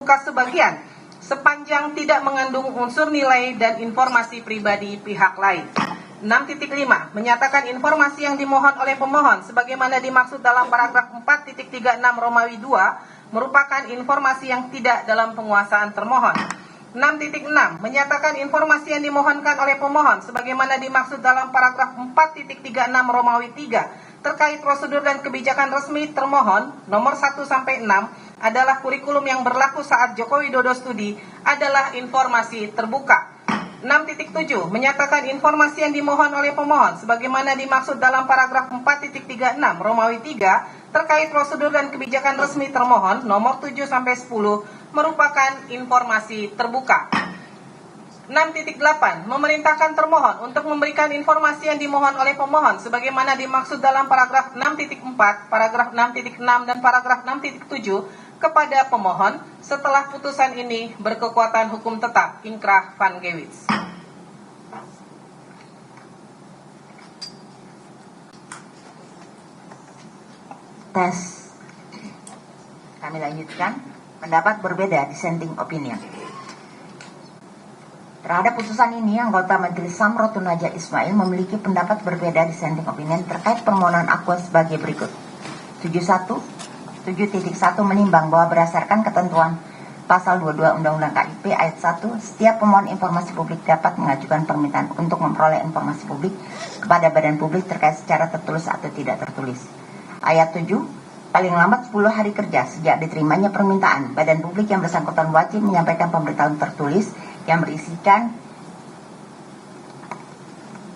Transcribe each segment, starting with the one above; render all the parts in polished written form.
sebagian sepanjang tidak mengandung unsur nilai dan informasi pribadi pihak lain. 6.5 menyatakan informasi yang dimohon oleh pemohon sebagaimana dimaksud dalam paragraf 4.36 Romawi 2 merupakan informasi yang tidak dalam penguasaan termohon. 6.6 menyatakan informasi yang dimohonkan oleh pemohon sebagaimana dimaksud dalam paragraf 4.36 Romawi 3 terkait prosedur dan kebijakan resmi termohon nomor 1-6 adalah kurikulum yang berlaku saat Joko Widodo studi adalah informasi terbuka. 6.7 menyatakan informasi yang dimohon oleh pemohon sebagaimana dimaksud dalam paragraf 4.36 Romawi 3 terkait prosedur dan kebijakan resmi termohon nomor 7-10 merupakan informasi terbuka. 6.8 memerintahkan termohon untuk memberikan informasi yang dimohon oleh pemohon sebagaimana dimaksud dalam paragraf 6.4, paragraf 6.6 dan paragraf 6.7 kepada pemohon setelah putusan ini berkekuatan hukum tetap. Inkrah Van Gewitz. Tes. Kami lanjutkan. Pendapat berbeda, dissenting opinion. Terhadap putusan ini, anggota Majelis Samro Tunaja Ismail memiliki pendapat berbeda, dissenting opinion terkait permohonan akua sebagai berikut. 7.1 menimbang bahwa berdasarkan ketentuan pasal 22 Undang-Undang KIP ayat 1, setiap pemohon informasi publik dapat mengajukan permintaan untuk memperoleh informasi publik kepada badan publik terkait secara tertulis atau tidak tertulis. Ayat 7, paling lambat 10 hari kerja sejak diterimanya permintaan, badan publik yang bersangkutan wajib menyampaikan pemberitahuan tertulis yang berisikan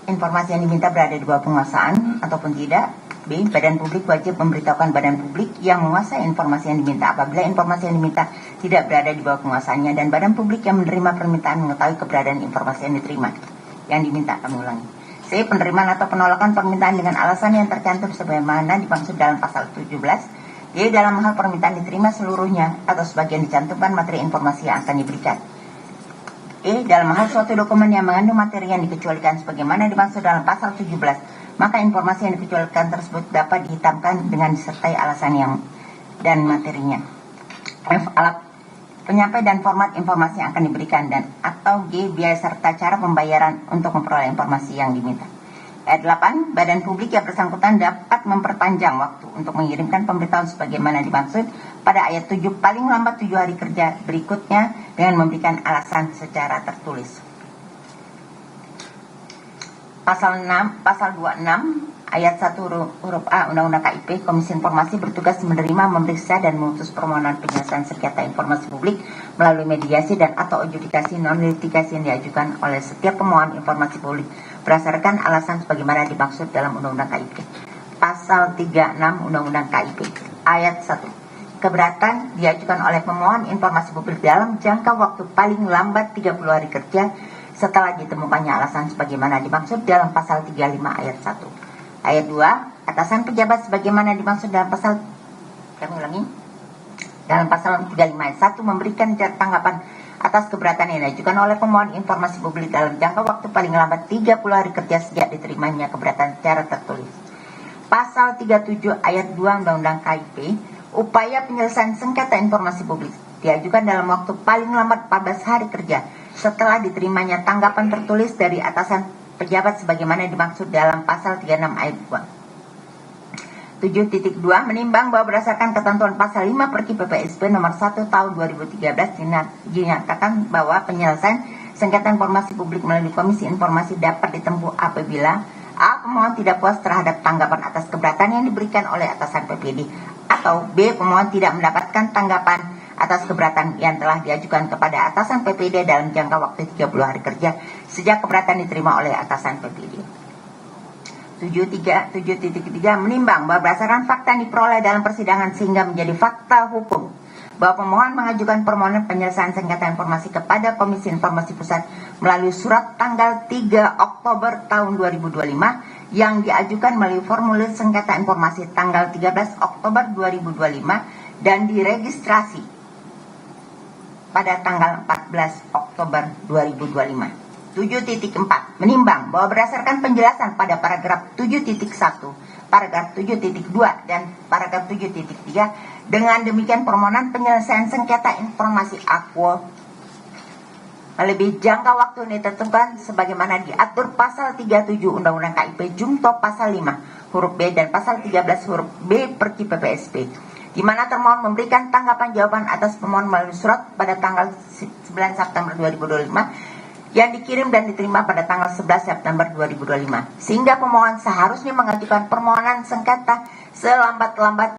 informasi yang diminta berada di bawah penguasaan ataupun tidak. B. Badan publik wajib memberitahukan badan publik yang menguasai informasi yang diminta apabila informasi yang diminta tidak berada di bawah penguasaannya, dan badan publik yang menerima permintaan mengetahui keberadaan informasi yang diterima yang diminta. Kami ulangi. C. Penerimaan atau penolakan permintaan dengan alasan yang tercantum sebagaimana dimaksud dalam pasal 17. D. Dalam hal permintaan diterima seluruhnya atau sebagian dicantumkan materi informasi yang akan diberikan. E. Dalam hal suatu dokumen yang mengandung materi yang dikecualikan sebagaimana dimaksud dalam pasal 17, maka informasi yang dikecualikan tersebut dapat dihitamkan dengan disertai alasan yang dan materinya. F. Alat penyampai dan format informasi yang akan diberikan, dan atau G. Biaya serta cara pembayaran untuk memperoleh informasi yang diminta. Ayat 8. Badan publik yang bersangkutan dapat memperpanjang waktu untuk mengirimkan pemberitahuan sebagaimana dimaksud pada ayat 7 paling lambat 7 hari kerja berikutnya dengan memberikan alasan secara tertulis. Pasal 26 ayat 1 huruf A Undang-Undang KIP, Komisi Informasi bertugas menerima, memeriksa, dan memutus permohonan penyelesaian sengketa informasi publik melalui mediasi dan atau adjudikasi non-litigasi yang diajukan oleh setiap pemohon informasi publik berdasarkan alasan sebagaimana dimaksud dalam Undang-Undang KIP. Pasal 36 Undang-Undang KIP ayat 1. Keberatan diajukan oleh pemohon informasi publik dalam jangka waktu paling lambat 30 hari kerja setelah ditemukannya alasan sebagaimana dimaksud dalam pasal 35 ayat 1. Ayat 2, atasan pejabat sebagaimana dimaksud dalam pasal dalam pasal 35 ayat 1 memberikan tanggapan atas keberatan yang diajukan oleh pemohon informasi publik dalam jangka waktu paling lambat 30 hari kerja sejak diterimanya keberatan secara tertulis. Pasal 37 ayat 2 Undang-Undang KIP, upaya penyelesaian sengketa informasi publik diajukan dalam waktu paling lambat 14 hari kerja setelah diterimanya tanggapan tertulis dari atasan pejabat sebagaimana dimaksud dalam pasal 36 ayat 2. 7.2 menimbang bahwa berdasarkan ketentuan pasal 5 Perki PPSP nomor 1 tahun 2013 dinyatakan bahwa penyelesaian sengketa informasi publik melalui Komisi Informasi dapat ditempuh apabila A. Pemohon tidak puas terhadap tanggapan atas keberatan yang diberikan oleh atasan PPD, atau B. Pemohon tidak mendapatkan tanggapan atas keberatan yang telah diajukan kepada atasan PPD dalam jangka waktu 30 hari kerja sejak keberatan diterima oleh atasan PPD. 7.3 menimbang bahwa berdasarkan fakta yang diperoleh dalam persidangan sehingga menjadi fakta hukum bahwa pemohon mengajukan permohonan penyelesaian sengketa informasi kepada Komisi Informasi Pusat melalui surat tanggal 3 Oktober tahun 2025 yang diajukan melalui formulir sengketa informasi tanggal 13 Oktober 2025 dan diregistrasi pada tanggal 14 Oktober 2025. 7.4 menimbang bahwa berdasarkan penjelasan pada paragraf 7.1, paragraf 7.2 dan paragraf 7.3, dengan demikian permohonan penyelesaian sengketa informasi Aquo lebih jangka waktu ini ditentukan sebagaimana diatur pasal 37 Undang-Undang KIP Jungto pasal 5 huruf B dan pasal 13 huruf B Perki PPSP, di mana termohon memberikan tanggapan jawaban atas pemohon melalui surat pada tanggal 9 September 2025 yang dikirim dan diterima pada tanggal 11 September 2025, sehingga pemohon seharusnya mengajukan permohonan sengketa selambat-lambat